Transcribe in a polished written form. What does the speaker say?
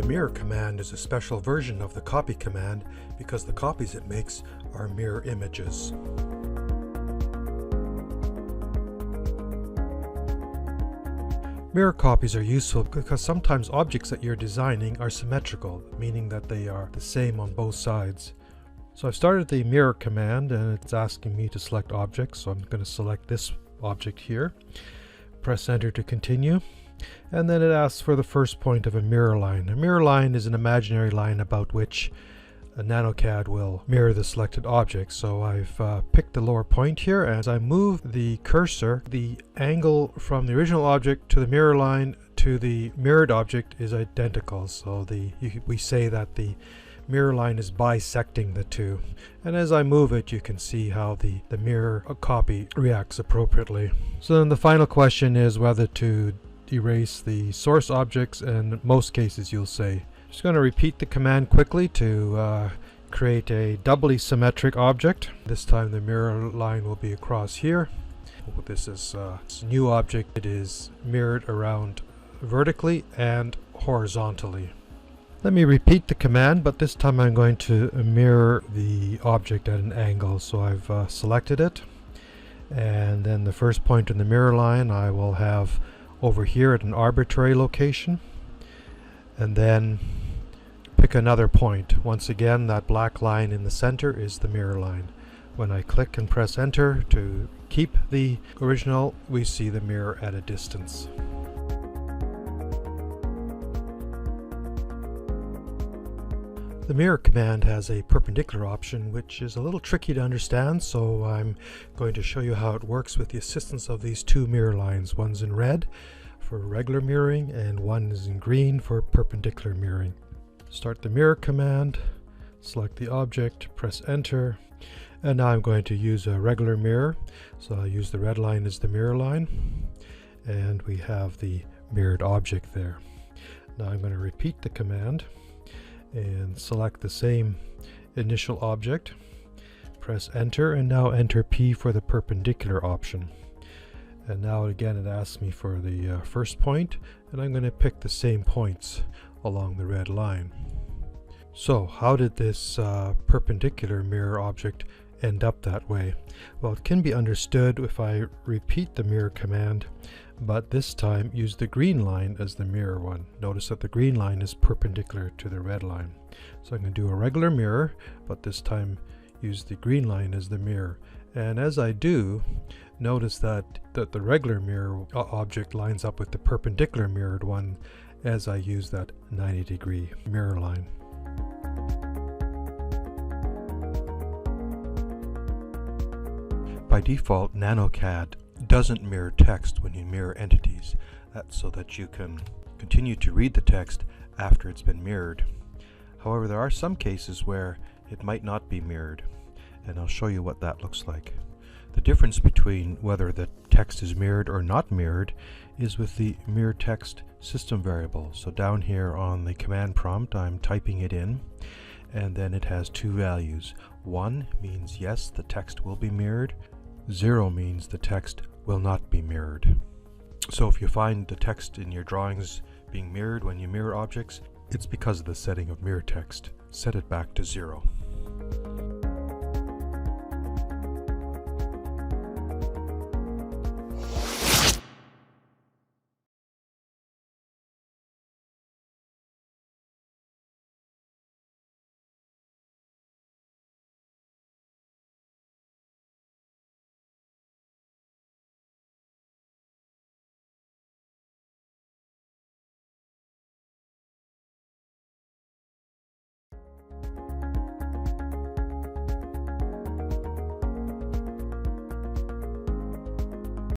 mirror command is a special version of the copy command because the copies it makes are mirror images. Mirror copies are useful because sometimes objects that you're designing are symmetrical, meaning that they are the same on both sides. So I've started the mirror command and it's asking me to select objects, so I'm going to select this object here. Press enter to continue, and then it asks for the first point of a mirror line. A mirror line is an imaginary line about which a nanoCAD will mirror the selected object. So I've picked the lower point here. As I move the cursor, the angle from the original object to the mirror line to the mirrored object is identical. So we say that the mirror line is bisecting the two. And as I move it, you can see how the mirror copy reacts appropriately. So then the final question is whether to erase the source objects, and in most cases you'll say. Just going to repeat the command quickly to create a doubly symmetric object. This time the mirror line will be across here. This is a new object. It is mirrored around vertically and horizontally. Let me repeat the command, but this time I'm going to mirror the object at an angle. So I've selected it, and then the first point in the mirror line I will have over here at an arbitrary location, and then pick another point. Once again, that black line in the center is the mirror line. When I click and press enter to keep the original, we see the mirror at a distance. The mirror command has a perpendicular option, which is a little tricky to understand, so I'm going to show you how it works with the assistance of these two mirror lines. One's in red for regular mirroring and one is in green for perpendicular mirroring. Start the mirror command, select the object, press enter, and now I'm going to use a regular mirror. So I'll use the red line as the mirror line, and we have the mirrored object there. Now I'm going to repeat the command and select the same initial object, press enter, and now enter P for the perpendicular option. And now again it asks me for the first point, and I'm going to pick the same points along the red line. So how did this perpendicular mirror object end up that way? Well, it can be understood if I repeat the mirror command, but this time use the green line as the mirror one. Notice that the green line is perpendicular to the red line. So I'm going to do a regular mirror, but this time use the green line as the mirror. And as I do, notice that the regular mirror object lines up with the perpendicular mirrored one as I use that 90-degree mirror line. By default, nanoCAD doesn't mirror text when you mirror entities. That's so that you can continue to read the text after it's been mirrored. However, there are some cases where it might not be mirrored, and I'll show you what that looks like. The difference between whether the text is mirrored or not mirrored is with the meretext system variable. So down here on the command prompt, I'm typing it in, and then it has two values. 1 means yes, the text will be mirrored. 0 means the text will not be mirrored. So if you find the text in your drawings being mirrored when you mirror objects, it's because of the setting of meretext. Set it back to 0.